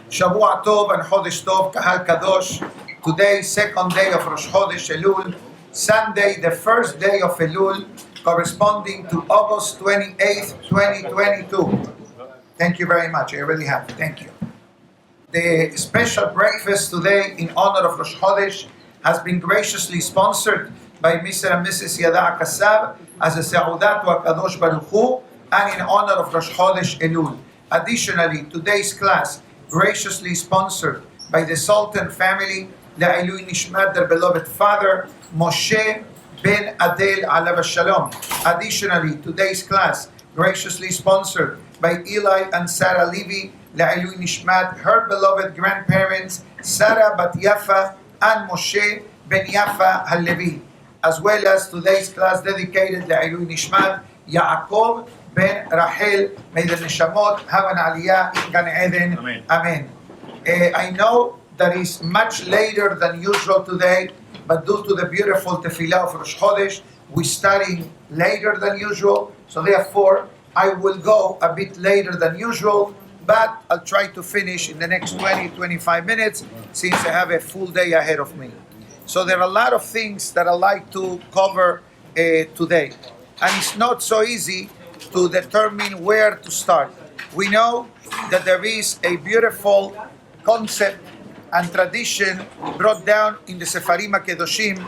Shavua Tov and Chodesh Tov, Kahal Kadosh. Today, second day of Rosh Chodesh Elul. Sunday, the first day of Elul, corresponding to August 28th, 2022. Thank you very much. I really have. Thank you. The special breakfast today in honor of Rosh Chodesh has been graciously sponsored by Mr. and Mrs. Yada Kasab as a Seudat HaKadosh Baruch Hu and in honor of Rosh Chodesh Elul. Additionally, today's class graciously sponsored by the Sultan family, La'ilui Nishmat, their beloved father, Moshe ben Adel Alav Shalom. Additionally, today's class graciously sponsored by Eli and Sara Levy, La'ilui Nishmat, her beloved grandparents, Sara Batya and Moshe ben Yafa Halevi, as well as today's class dedicated La'ilui Nishmat, Yaakov ben Rachel. May the Neshamot have an aliyah in Gan Eden. Amen. Amen. I know that is much later than usual today, but due to the beautiful tefillah of Rosh Chodesh, we're starting later than usual, so therefore I will go a bit later than usual, but I'll try to finish in the next 20-25 minutes since I have a full day ahead of me. So there are a lot of things that I'd like to cover today, and it's not so easy to determine where to start. We know that there is a beautiful concept and tradition brought down in the Sefarim HaKedoshim,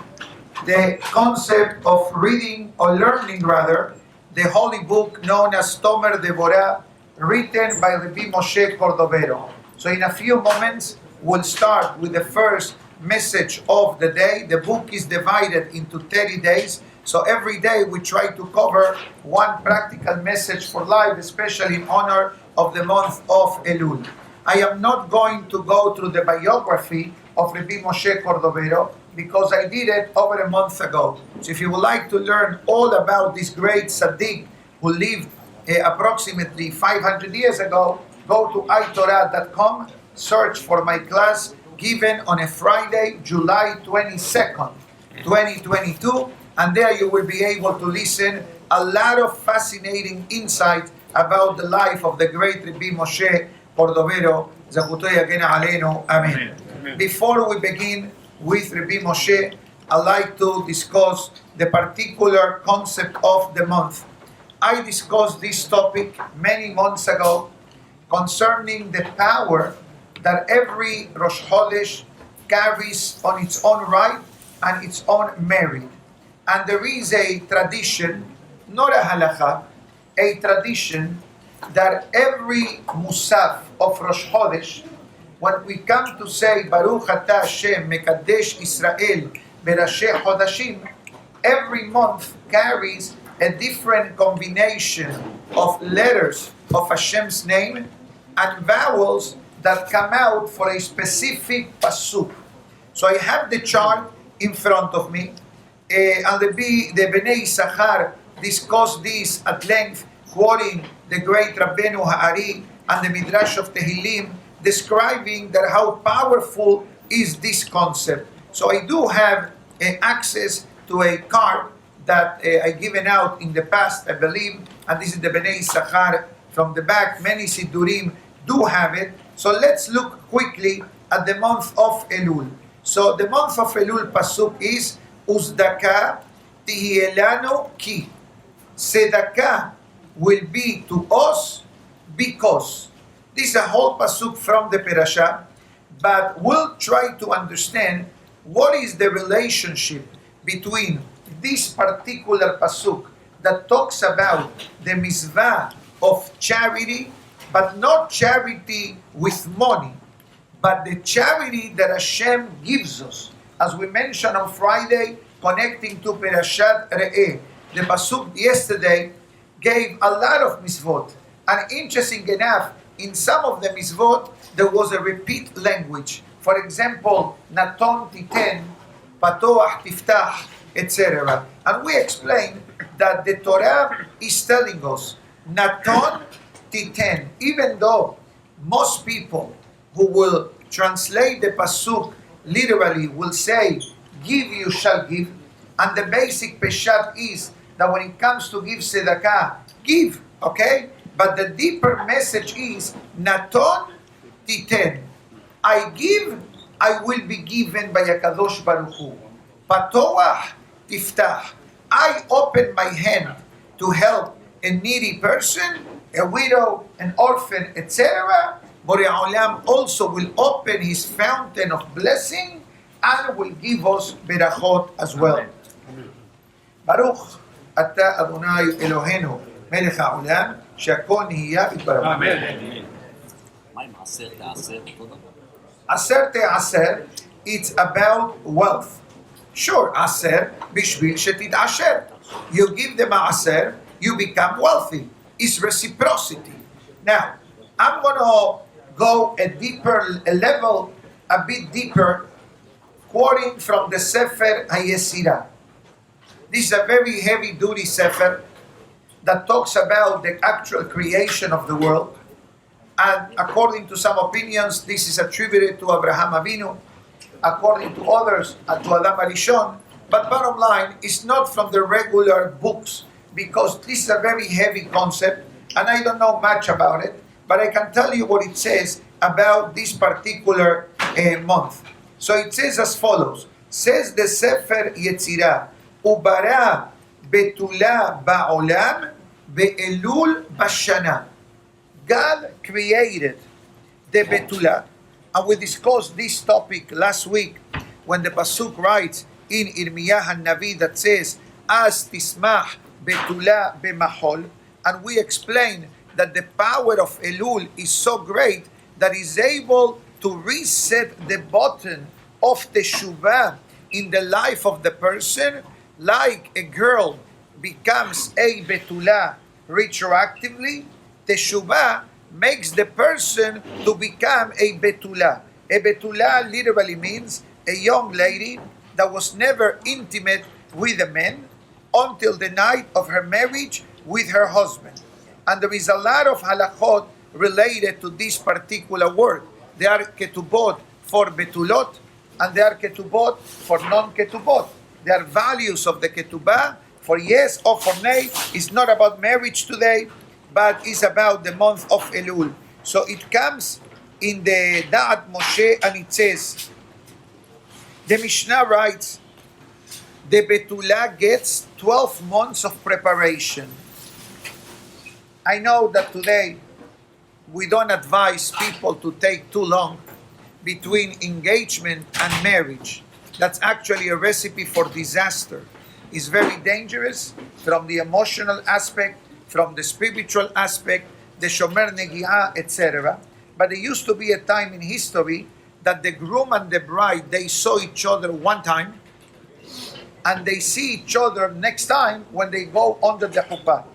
the concept of reading or learning rather the holy book known as Tomer Deborah, written by Rabbi Moshe Cordovero. So in a few moments we'll start with the first message of the day. The book is divided into 30 days, so every day we try to cover one practical message for life, especially in honor of the month of Elul. I am not going to go through the biography of Rabbi Moshe Cordovero because I did it over a month ago. So if you would like to learn all about this great tzaddik who lived approximately 500 years ago, go to itorah.com, search for my class given on a Friday, July 22nd, 2022, and there you will be able to listen a lot of fascinating insights about the life of the great Rabbi Moshe Cordovero, Zachutoy Yagena Aleinu, Amen. Before we begin with Rabbi Moshe, I'd like to discuss the particular concept of the month. I discussed this topic many months ago concerning the power that every Rosh Chodesh carries on its own right and its own merit. And there is a tradition, not a halacha, a tradition that every Musaf of Rosh Chodesh, when we come to say Baruch Atah Hashem Mekadesh Israel Berasheh Chodashim, every month carries a different combination of letters of Hashem's name and vowels that come out for a specific pasuk. So I have the chart in front of me, and the Bnei Issachar discussed this at length, quoting the great Rabbeinu Ha'ari and the Midrash of Tehillim, describing that how powerful is this concept. So I do have access to a card that I given out in the past, I believe, and this is the Bnei Issachar from the back. Many Sidurim do have it. So let's look quickly at the month of Elul. So the month of Elul pasuk is Uzdaka Tihielano Ki. Tzedakah will be to us because. This is a whole pasuk from the Perashah, but we'll try to understand what is the relationship between this particular pasuk that talks about the mitzvah of charity, but not charity with money, but the charity that Hashem gives us. As we mentioned on Friday, connecting to Perashat Re'eh, the pasuk yesterday gave a lot of mitzvot, and interesting enough, in some of the mitzvot, there was a repeat language. For example, Naton Titen, Patoach Tiftach, etc. And we explained that the Torah is telling us, Naton Titen, even though most people who will translate the pasuk literally will say, give you shall give, and the basic peshat is that when it comes to give tzedakah, give, okay? But the deeper message is Naton Titen. I give, I will be given by HaKadosh Baruch Hu. Patoach tiftach. I open my hand to help a needy person, a widow, an orphan, etc. Borei Olam also will open his fountain of blessing and will give us berachot as well. Baruch Ata Adonai Eloheinu Melech HaOlam שהכל נהיה בדברו. Amen. Aser te'aser, it's about wealth. Sure, aser, bishvil shetidasher. You give them a aser, you become wealthy. It's reciprocity. Now, I'm going to go a level a bit deeper, quoting from the Sefer HaYesira. This is a very heavy-duty Sefer that talks about the actual creation of the world. And according to some opinions, this is attributed to Abraham Avinu, according to others, to Adam Arishon. But bottom line, it's not from the regular books, because this is a very heavy concept, and I don't know much about it, but I can tell you what it says about this particular month. So it says as follows. Says the Sefer Yetzirah, Ubara betula ba'olam be'elul bashana. God created the betula, and we discussed this topic last week when the Pasuk writes in Irmiyah HaNavi that says, As tismach betula b'mahol, and we explained that the power of Elul is so great that is able to reset the button of teshuvah in the life of the person, like a girl becomes a betula retroactively. Teshuvah makes the person to become a betula. A betula literally means a young lady that was never intimate with a man until the night of her marriage with her husband. And there is a lot of halachot related to this particular word. There are ketubot for betulot, and there are ketubot for non-ketubot. There are values of the ketubah for yes or for nay. It's not about marriage today, but it's about the month of Elul. So it comes in the Da'at Moshe, and it says, the Mishnah writes, the Betula gets 12 months of preparation. I know that today we don't advise people to take too long between engagement and marriage. That's actually a recipe for disaster. It's very dangerous from the emotional aspect, from the spiritual aspect, the shomer negi'ah, etc. But there used to be a time in history that the groom and the bride, they saw each other one time, and they see each other next time when they go under the chuppah.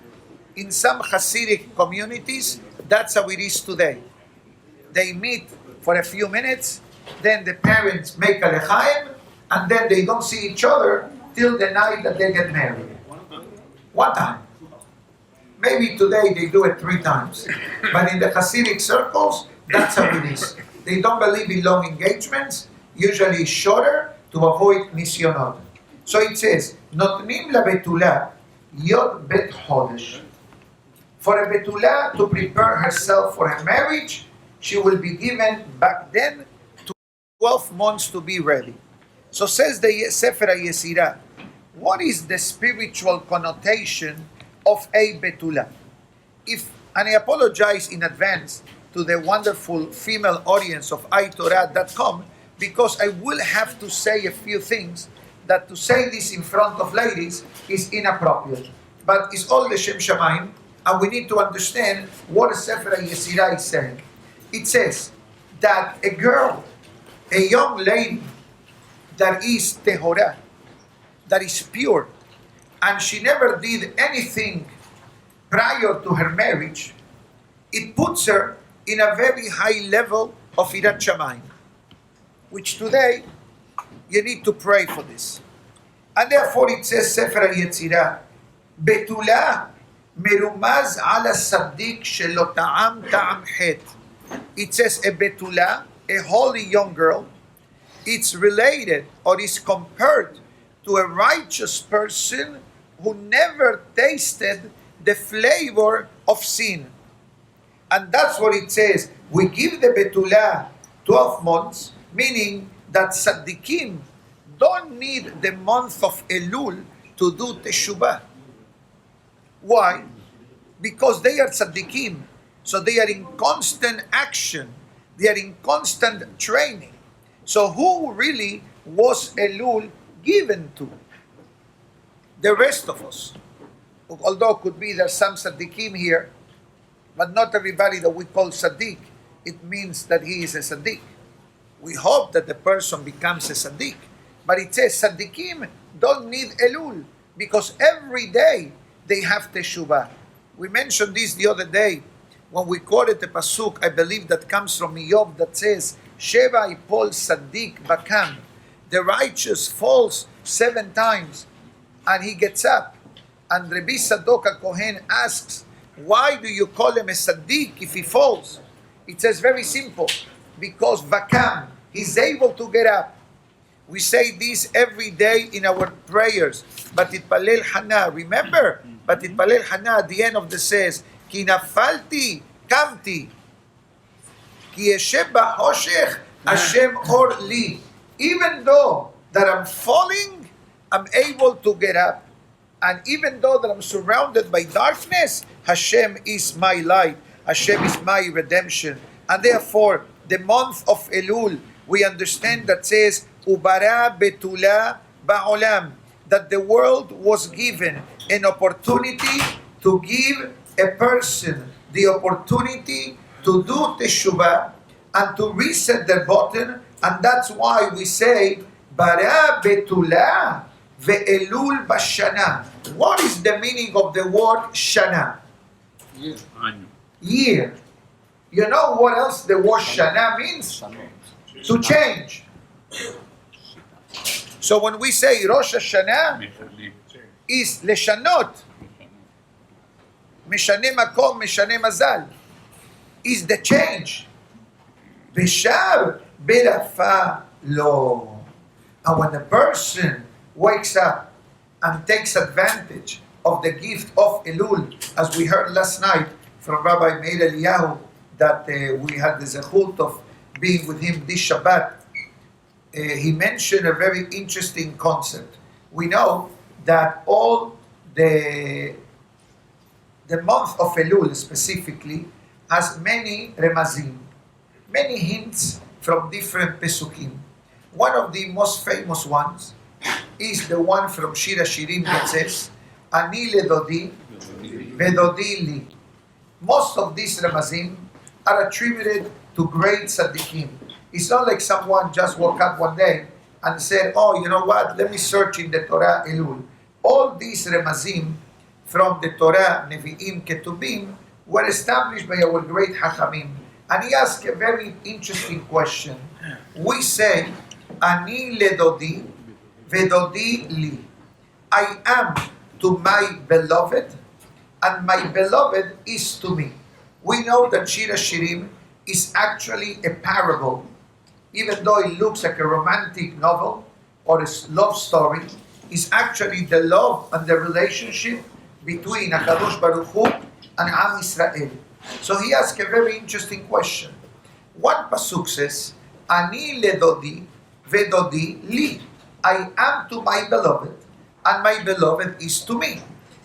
In some Hasidic communities, that's how it is today. They meet for a few minutes, then the parents make a lechaim, and then they don't see each other till the night that they get married. One time. Maybe today they do it 3 times. But in the Hasidic circles, that's how it is. They don't believe in long engagements, usually shorter, to avoid nisyonot. So it says, Notnim la betula yod bet chodesh. For a betula to prepare herself for her marriage, she will be given back then 12 months to be ready. So says the Sefer HaYesira, what is the spiritual connotation of a betula? And I apologize in advance to the wonderful female audience of iTorah.com, because I will have to say a few things that to say this in front of ladies is inappropriate. But it's all the Shem Shamayim, and we need to understand what a Sefer HaYesira is saying. It says that a girl, a young lady that is tehorah, that is pure, and she never did anything prior to her marriage, it puts her in a very high level of Irat Shamayim, which today you need to pray for this. And therefore it says, Sefer HaYetzirah, Betula merumaz ala saddik shelo ta'am ta'am het. It says a betula, a holy young girl, it's related or is compared to a righteous person who never tasted the flavor of sin. And that's what it says. We give the betula 12 months, meaning that tzaddikim don't need the month of Elul to do teshuvah. Why? Because they are tzaddikim, so they are in constant action, they are in constant training. So who really was Elul given to? The rest of us. Although could be there's some tzaddikim here, but not everybody that we call tzaddik, it means that he is a tzaddik. We hope that the person becomes a tzaddik. But it says tzaddikim don't need Elul because every day they have teshuvah. We mentioned this the other day when we quoted the pasuk, I believe that comes from Iyov, that says, Sheva ipol tzaddik bakam. The righteous falls 7 times and he gets up. And Rabbi Sadok HaKohen asks, why do you call him a tzaddik if he falls? It says very simple, because bakam, he's able to get up. We say this every day in our prayers. Batitpalel Hana, remember? Batitpalel Hana at the end of the says, Ki nafalti kamti, Ki yeshev b'choshech Hashem or li. Even though that I'm falling, I'm able to get up. And even though that I'm surrounded by darkness, Hashem is my light. Hashem is my redemption. And therefore, the month of Elul, we understand that says, Ubara betula ba'olam, that the world was given an opportunity to give a person the opportunity to do teshuvah and to reset their button, and that's why we say bara betula ve'elul bashana. What is the meaning of the word shana? Year. You know what else the word shana means? To change. So when we say Rosh Hashanah is leshanot, meshane makom, meshane mazal, is the change. Beshar berafa lo. And when a person wakes up and takes advantage of the gift of Elul, as we heard last night from Rabbi Meir Eliyahu, that we had the zechut of being with him this Shabbat, he mentioned a very interesting concept. We know that all the month of Elul specifically has many remazim, many hints from different pesukim. One of the most famous ones is the one from Shir HaShirim that says, Ani ledodi vedodi li. Most of these remazim are attributed to great tzaddikim. It's not like someone just woke up one day and said, oh, you know what, let me search in the Torah Elul. All these remazim from the Torah, Nevi'im, Ketubim, were established by our great Hachamim. And he asked a very interesting question. We say, Ani ledodi, vedodi li. I am to my beloved, and my beloved is to me. We know that Shir HaShirim is actually a parable. Even though it looks like a romantic novel or a love story, it's actually the love and the relationship between HaKadosh Baruch Hu and Am Israel. So he asked a very interesting question. One pasuk says, Ani ledodi vedodi li. I am to my beloved, and my beloved is to me.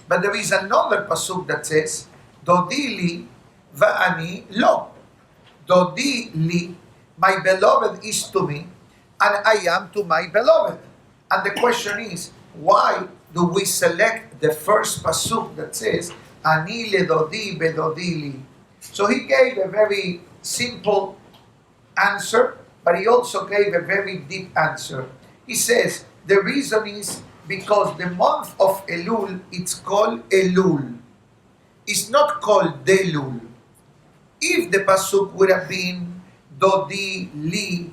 But there is another pasuk that says, Dodi li va'ani lo. Dodi li, my beloved is to me, and I am to my beloved. And the question is, why do we select the first pasuk that says, Ani ledodi vedodi li? So he gave a very simple answer, but he also gave a very deep answer. He says, the reason is because the month of Elul, it's called Elul. It's not called Delul. If the pasuk would have been Dodi li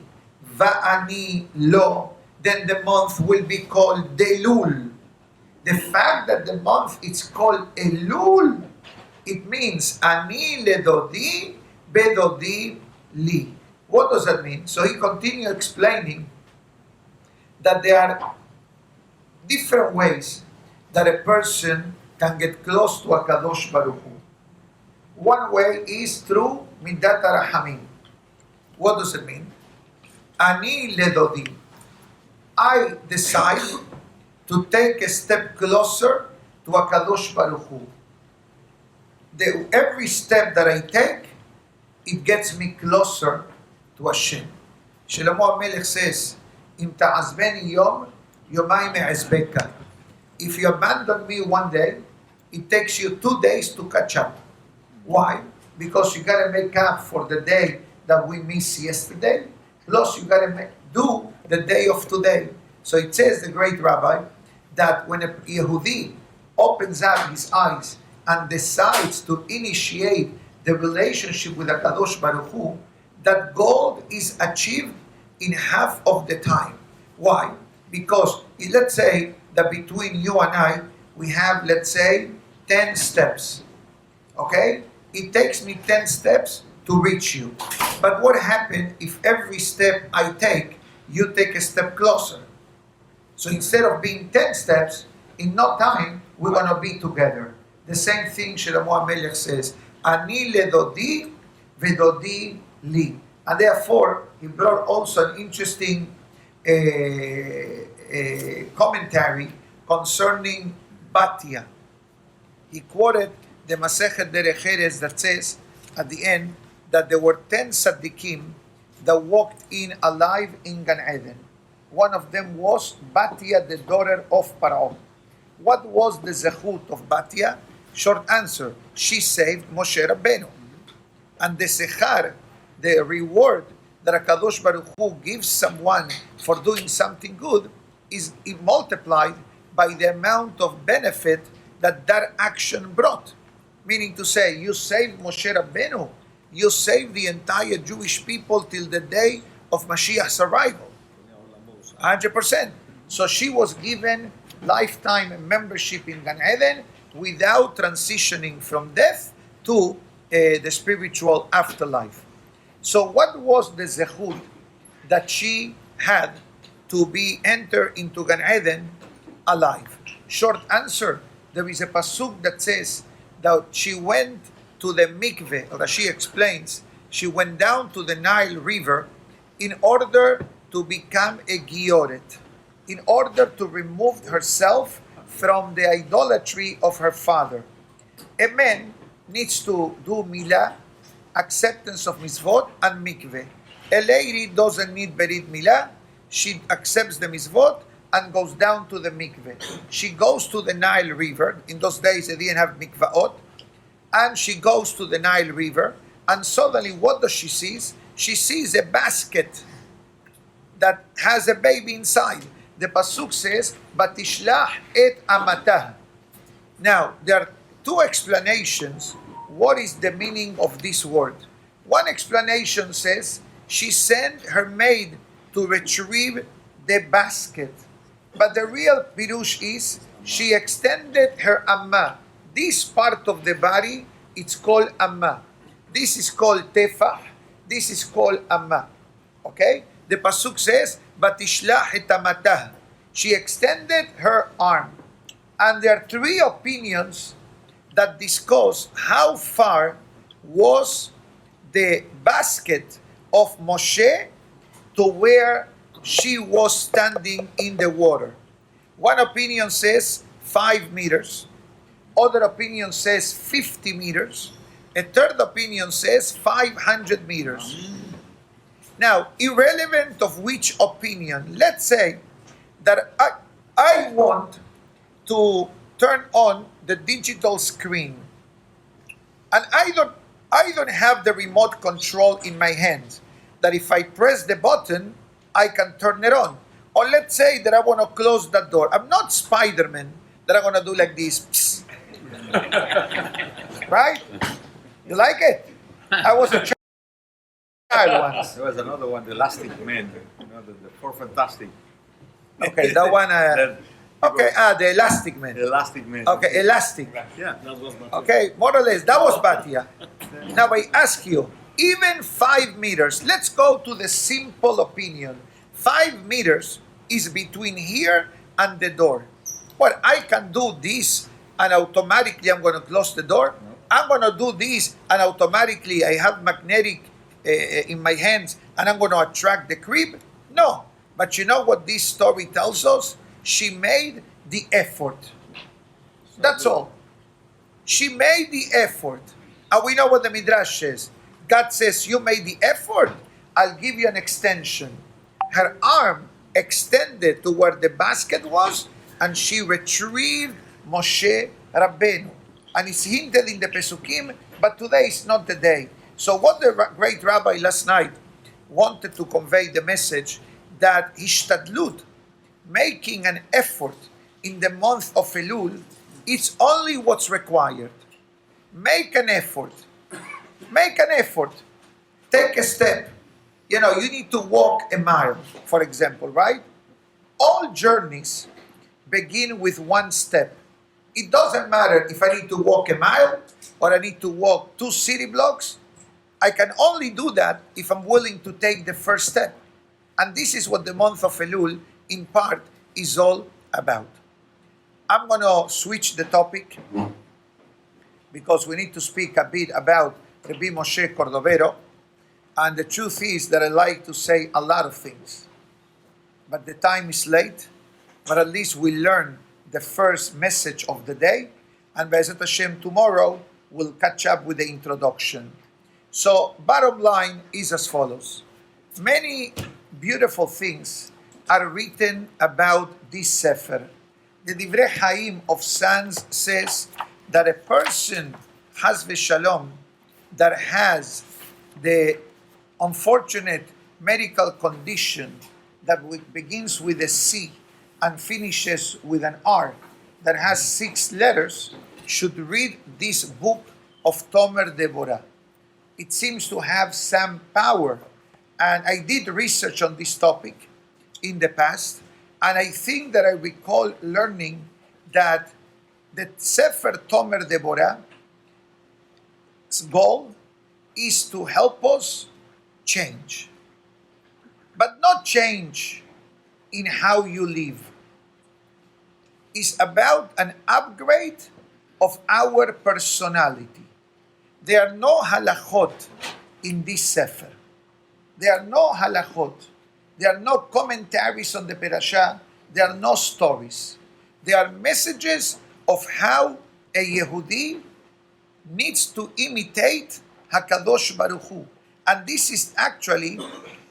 va'ani lo, then the month will be called Delul. The fact that the month is called Elul, it means Ani ledodi bedodi li. What does that mean? So he continued explaining that there are different ways that a person can get close to HaKadosh Baruch Hu. One way is through Midat HaRahamim. What does it mean? Ani ledodi. I decide to take a step closer to HaKadosh Baruch Hu. Every step that I take, it gets me closer to Hashem. Shlomo HaMelech says, Im ta'azbeni yom, yomai me'azbeka. If you abandon me one day, it takes you 2 days to catch up. Why? Because you got to make up for the day that we missed yesterday, plus you got to do the day of today. So it says, the great rabbi, that when a Yehudi opens up his eyes and decides to initiate the relationship with HaKadosh Baruch Hu, that goal is achieved in half of the time. Why? Because let's say that between you and I, we have, let's say, 10 steps. Okay? It takes me 10 steps to reach you. But what happens if every step I take, you take a step closer? So instead of being 10 steps, in no time, we're going to be together. The same thing Shlomo HaMelech says, Ani ledodi vedodi li. And therefore, he brought also an interesting commentary concerning Batya. He quoted the Masechet Derech Eretz that says at the end that there were 10 tzaddikim that walked in alive in Gan Eden. One of them was Batya, the daughter of Paro. What was the zechut of Batya? Short answer, she saved Moshe Rabbeinu. And the sechar, the reward that HaKadosh Baruch Hu gives someone for doing something good, is multiplied by the amount of benefit that that action brought. Meaning to say, you saved Moshe Rabbeinu, you saved the entire Jewish people till the day of Mashiach's arrival. 100%. So she was given lifetime membership in Gan Eden without transitioning from death to the spiritual afterlife. So what was the zechut that she had to be entered into Gan Eden alive? Short answer, there is a pasuk that says that she went to the mikveh, or as she explains, she went down to the Nile River in order to become a gioret, in order to remove herself from the idolatry of her father. A man needs to do milah, acceptance of mitzvot, and mikveh. A lady doesn't need berit milah, she accepts the mitzvot and goes down to the mikveh. She goes to the Nile River. In those days they didn't have mikvaot. And she goes to the Nile River, and suddenly what does she see? She sees a basket that has a baby inside. The pasuk says, "Batishlah et amatah." Now, there are two explanations. What is the meaning of this word? One explanation says, she sent her maid to retrieve the basket. But the real pirush is, she extended her amma. This part of the body, it's called amma. This is called tefah. This is called amma. Okay? The pasuk says, "Batishlah et amatah." She extended her arm. And there are three opinions that discuss how far was the basket of Moshe to where she was standing in the water. One opinion says 5 meters. Other opinion says 50 meters. A third opinion says 500 meters. Now, irrelevant of which opinion, let's say that I want to turn on the digital screen, and I don't have the remote control in my hand, that if I press the button, I can turn it on. Or let's say that I want to close that door. I'm not Spider-Man that I'm going to do like this. Right? You like it? I was a child once. There was another one, the Elastic Man, the Four Fantastic. Okay, that one. Okay, the Elastic Man. The Elastic Man. Okay, elastic. Yeah. Okay, more or less, that was Batya. Now I ask you, even 5 meters, let's go to the simple opinion. 5 meters is between here and the door. Well, I can do this and automatically I'm going to close the door. I'm going to do this and automatically I have magnetic in my hands and I'm going to attract the crib. No. But you know what this story tells us? She made the effort. That's all. She made the effort. And we know what the Midrash says. God says, you made the effort, I'll give you an extension. Her arm extended to where the basket was, and she retrieved Moshe Rabbeinu. And it's hinted in the Pesukim, but today is not the day. So what the great rabbi last night wanted to convey the message that Hishtadlut, making an effort in the month of Elul, it's only what's required. Make an effort. Make an effort. Take a step. You know, you need to walk a mile, for example, right? All journeys begin with one step. It doesn't matter if I need to walk a mile or I need to walk 2 city blocks. I can only do that if I'm willing to take the first step. And this is what the month of Elul, in part, is all about. I'm going to switch the topic because we need to speak a bit about Rabbi Moshe Cordovero. And the truth is that I like to say a lot of things. But the time is late. But at least we learn the first message of the day. And Be'ezrat Hashem, tomorrow we'll catch up with the introduction. So, bottom line is as follows. Many beautiful things are written about this Sefer. The Divrei Chaim of Sanz says that a person, Chas v'Shalom, that has the unfortunate medical condition that begins with a C and finishes with an R, that has 6 letters, should read this book of Tomer Deborah. It seems to have some power. And I did research on this topic in the past, and I think that I recall learning that the Sefer Tomer Deborah's goal is to help us change. But not change in how you live. It's about an upgrade of our personality. There are no halachot in this Sefer. There are no halachot. There are no commentaries on the parasha. There are no stories. There are messages of how a Yehudi needs to imitate HaKadosh Baruch Hu. And this is actually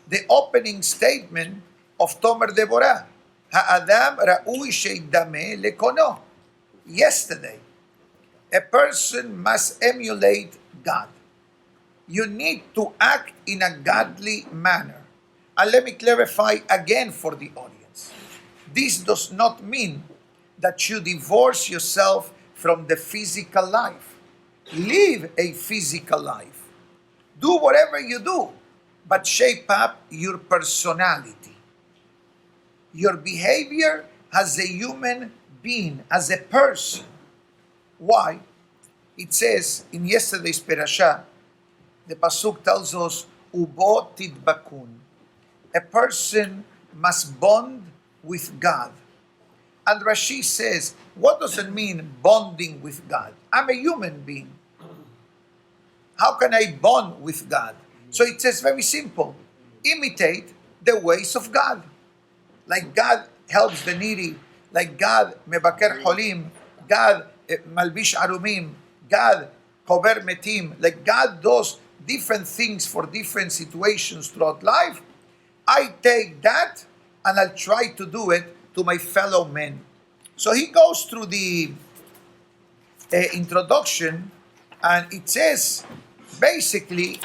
the opening statement of Tomer Deborah. Ha'adam ra'ui sheidame lekono. Yesterday, a person must emulate God. You need to act in a godly manner. And let me clarify again for the audience. This does not mean that you divorce yourself from the physical life. Live a physical life. Do whatever you do, but shape up your personality. Your behavior as a human being, as a person. Why? It says in yesterday's parasha, the pasuk tells us, Ubo tidbakun. A person must bond with God. And Rashi says, what does it mean, bonding with God? I'm a human being. How can I bond with God? So it says very simple. Imitate the ways of God. Like God helps the needy. Like God mebaker holim. God malbish arumim. God kober metim. Like God does different things for different situations throughout life. I take that and I'll try to do it to my fellow men. So he goes through the introduction, and it says basically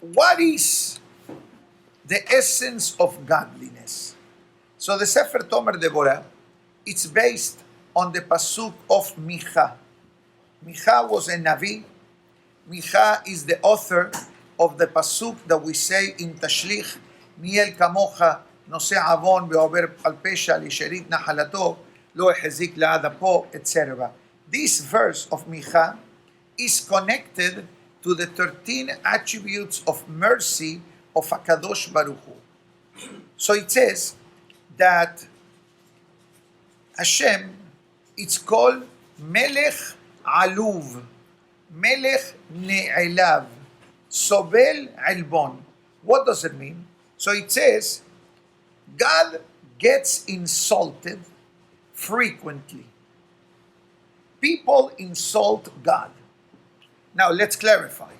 what is the essence of godliness. So the Sefer Tomer Deborah, it's based on the pasuk of Micha. Micha was a Navi. Micha is the author of the pasuk that we say in Tashlich, Miel kamocha nose avon ve'over al pesha lisherit nachalato lo ehezik la'adapo, etc. This verse of Micha is connected to the 13 attributes of mercy of HaKadosh Baruch Hu. So it says that Hashem, it's called Melech Aluv, Melech Ne'elav, Sobel Elbon. What does it mean? So it says, God gets insulted frequently. People insult God. Now let's clarify.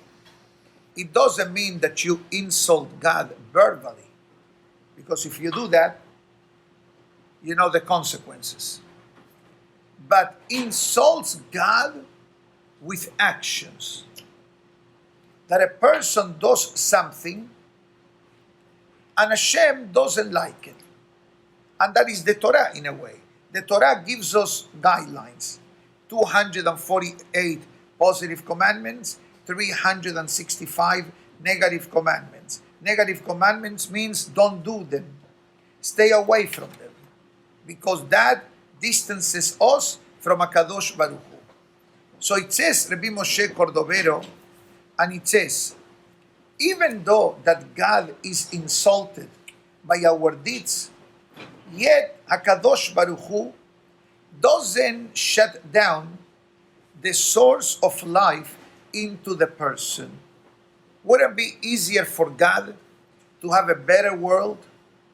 It doesn't mean that you insult God verbally, because if you do that, you know the consequences. But insults God with actions. That a person does something and Hashem doesn't like it. And that is the Torah in a way. The Torah gives us guidelines. 248 positive commandments, 365 negative commandments. Negative commandments means don't do them. Stay away from them. Because that distances us from HaKadosh Baruch Hu. So it says, Rabbi Moshe Cordovero, and it says, even though that God is insulted by our deeds, yet HaKadosh Baruch Hu doesn't shut down the source of life into the person. Wouldn't it be easier for God to have a better world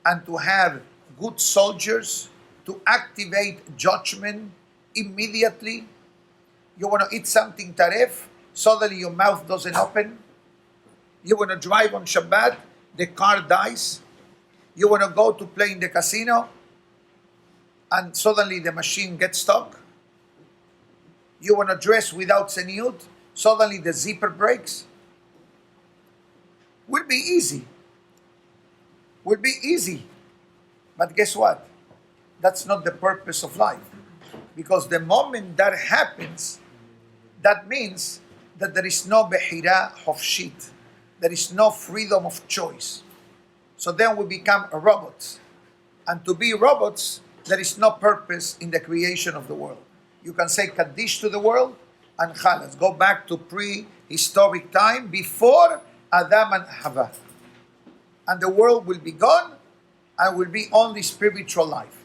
and to have good soldiers, to activate judgment immediately? You want to eat something taref, suddenly your mouth doesn't open. You want to drive on Shabbat, the car dies. You want to go to play in the casino, and suddenly the machine gets stuck. You want to dress without tzeniut, suddenly the zipper breaks. Would be easy. Would be easy. But guess what? That's not the purpose of life. Because the moment that happens, that means that there is no behira hofshit. There is no freedom of choice. So then we become robots. And to be robots, there is no purpose in the creation of the world. You can say Kaddish to the world and Chalas. Go back to prehistoric time before Adam and Hava. And the world will be gone and will be only spiritual life.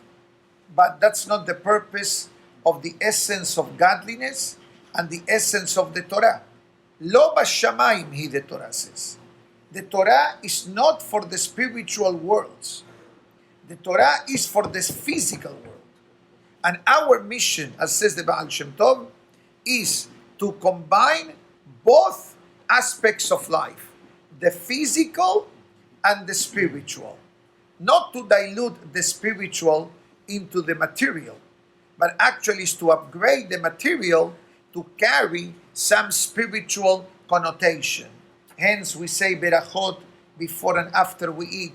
But that's not the purpose of the essence of godliness and the essence of the Torah. Lo bashamayim, the Torah says. The Torah is not for the spiritual worlds. The Torah is for the physical world. And our mission, as says the Baal Shem Tov, is to combine both aspects of life, the physical and the spiritual. Not to dilute the spiritual into the material, but actually is to upgrade the material to carry some spiritual connotation. Hence we say berachot before and after we eat.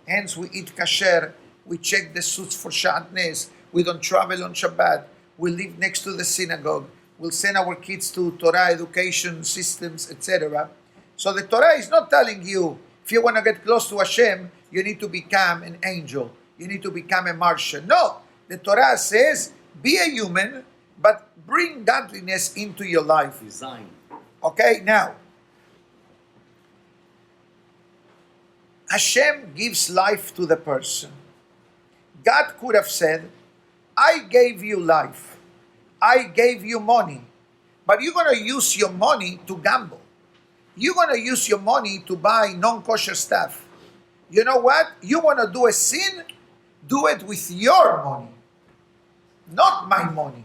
Hence we eat kasher. We check the suits for shatnez. We don't travel on Shabbat. We live next to the synagogue. We'll send our kids to Torah education systems, etc. So the Torah is not telling you, if you want to get close to Hashem, you need to become an angel. You need to become a Martian. No. The Torah says, be a human, but bring godliness into your life. Design. Okay, now, Hashem gives life to the person. God could have said, I gave you life. I gave you money. But you're going to use your money to gamble. You're going to use your money to buy non-kosher stuff. You know what? You want to do a sin? Do it with your money. Not my money.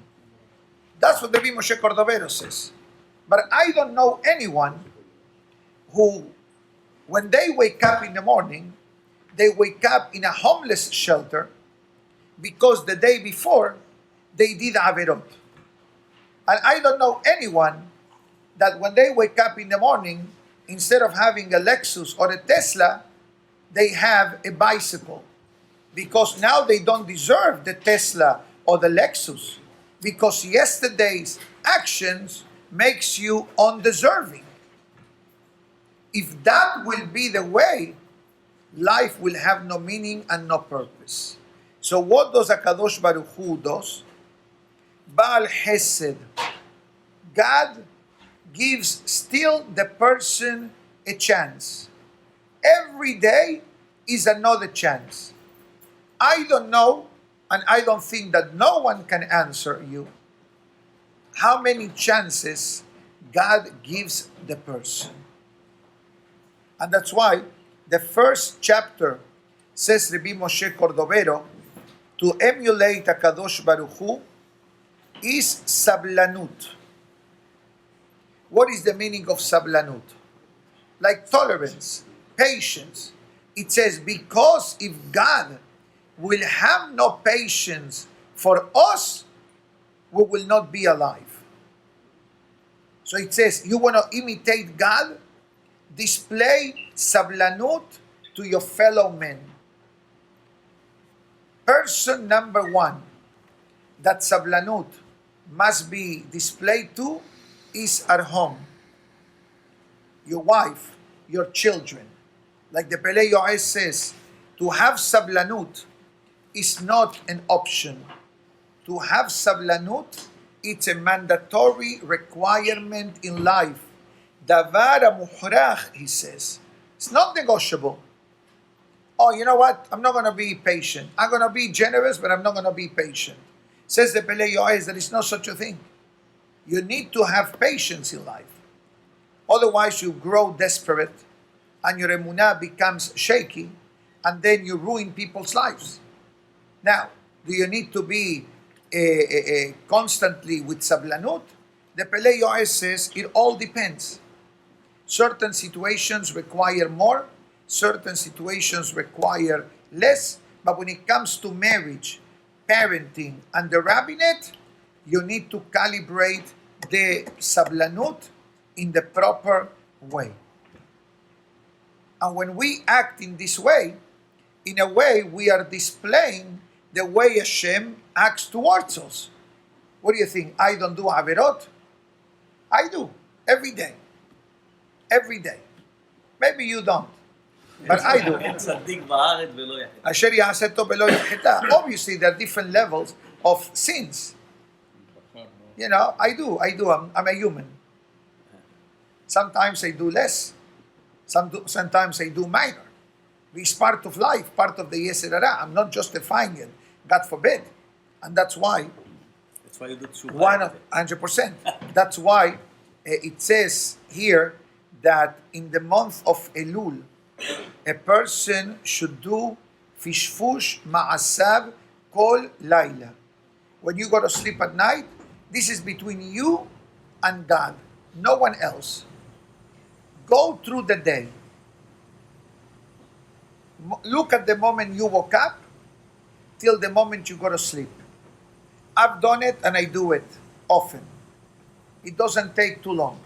That's what Rabbi Moshe Cordovero says. But I don't know anyone who, when they wake up in the morning, they wake up in a homeless shelter because the day before they did averot. And I don't know anyone that when they wake up in the morning, instead of having a Lexus or a Tesla, they have a bicycle. Because now they don't deserve the Tesla or the Lexus. Because yesterday's actions makes you undeserving. If that will be the way, life will have no meaning and no purpose. So what does HaKadosh Baruch Hu does? Baal Chesed. God gives still the person a chance. Every day is another chance. I don't know, and I don't think that no one can answer you, how many chances God gives the person. And that's why the first chapter says Rabbi Moshe Cordovero, to emulate HaKadosh Baruch Hu is sablanut. What is the meaning of sablanut? Like tolerance, patience. It says, because if God will have no patience for us, we will not be alive. So it says, you want to imitate God? Display sablanut to your fellow men. Person number one that sablanut must be displayed to is at home. Your wife, your children. Like the Pele Yoez says, to have sablanut is not an option. To have sablanut, it's a mandatory requirement in life. Davar muhrach, he says. It's not negotiable. Oh, you know what? I'm not going to be patient. I'm going to be generous, but I'm not going to be patient. Says the Pele Yoez, there is no such a thing. You need to have patience in life. Otherwise, you grow desperate and your emunah becomes shaky, and then you ruin people's lives. Now, do you need to be constantly with sablanut? The Pele Yoez says it all depends. Certain situations require more, certain situations require less, but when it comes to marriage, parenting, and the rabbinate, you need to calibrate the sablanut in the proper way. And when we act in this way, in a way we are displaying the way Hashem acts towards us. What do you think? I don't do averot? I do, every day. Every day. Maybe you don't, but I do. Asher ya'aseh tov velo yacheta. Obviously, there are different levels of sins. You know, I do. I'm a human. Sometimes I do less. Sometimes I do minor. It's part of life, part of the Yetzer Hara. I'm not justifying it. God forbid. And that's why. That's why you do tshuva. 100%. That's why it says here that in the month of Elul, a person should do fishfush ma'asav kol laila. When you go to sleep at night, this is between you and God, no one else. Go through the day. Look at the moment you woke up till the moment you go to sleep. I've done it and I do it often. It doesn't take too long.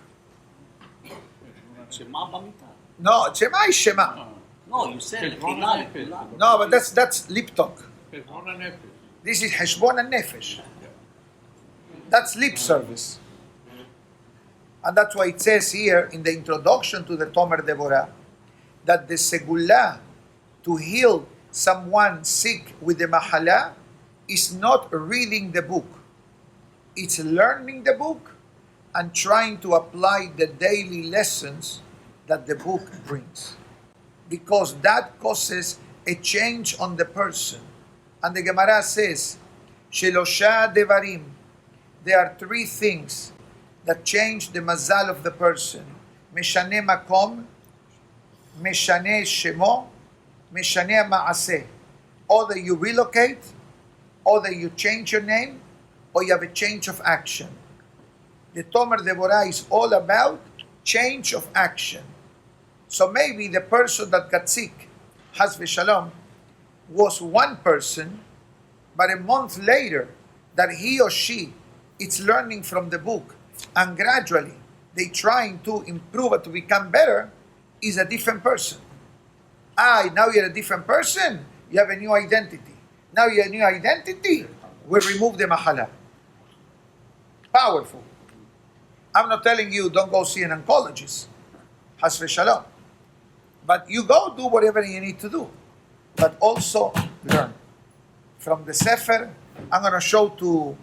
No, Shema is Shema. No, you said No, but that's lip talk. This is Heshbon and Nefesh. That's lip service. And that's why it says here in the introduction to the Tomer Devora that the segullah to heal someone sick with the mahala is not reading the book. It's learning the book and trying to apply the daily lessons that the book brings. Because that causes a change on the person. And the Gemara says, Shelosha devarim. There are three things that change the mazal of the person. Meshane makom, meshane shemo, meshane ma'aseh. Either you relocate, either you change your name, or you have a change of action. The Tomer Devora is all about change of action. So maybe the person that got sick, Chas v'shalom, was one person, but a month later, that he or she is learning from the book, and gradually they trying to improve it to become better, is a different person. Now you're a different person, you have a new identity. Now you have a new identity, we remove the mahala. Powerful. I'm not telling you don't go see an oncologist, Chas v'shalom. But you go do whatever you need to do. But also learn. From the Sefer, I'm going to show to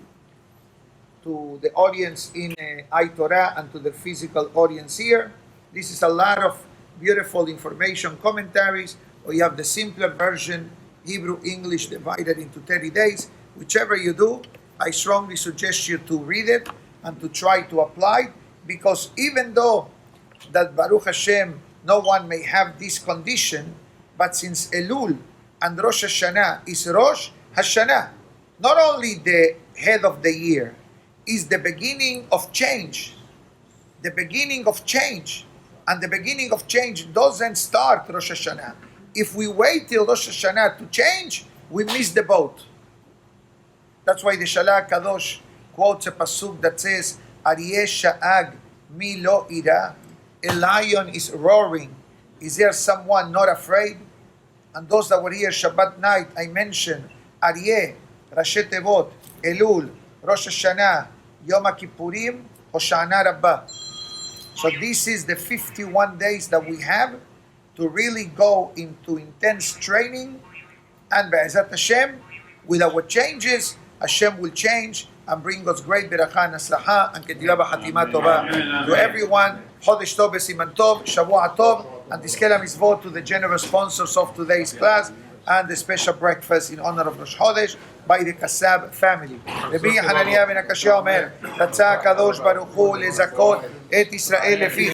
the audience in iTorah and to the physical audience here. This is a lot of beautiful information, commentaries, or you have the simpler version, Hebrew, English, divided into 30 days. Whichever you do, I strongly suggest you to read it and to try to apply, because even though that Baruch Hashem, no one may have this condition, but since Elul and Rosh Hashanah is Rosh Hashanah, not only the head of the year, is the beginning of change. The beginning of change. And the beginning of change doesn't start Rosh Hashanah. If we wait till Rosh Hashanah to change, we miss the boat. That's why the Shalach Kadosh quotes a pasuk that says, Aryeh sha'ag mi lo ira. A lion is roaring. Is there someone not afraid? And those that were here Shabbat night, I mentioned Aryeh, Rashi Tevot, Elul, Rosh Hashanah, Yom Kippurim, Hoshana Rabbah. So this is the 51 days that we have to really go into intense training, and Be'ezat Hashem, with our changes, Hashem will change and bring us great beracha and aslaha and ketila b'chatima tova. To everyone, Chodesh Tov B'Siman Tov, Shavua Tov, and Tizkei Mitzvot to the generous sponsors of today's class and the special breakfast in honor of Rosh Chodesh by the Kassab family. Rabbi Hananiah ben Akashia Omer, רצה הקדוש ברוך הוא לזכות את ישראל לפי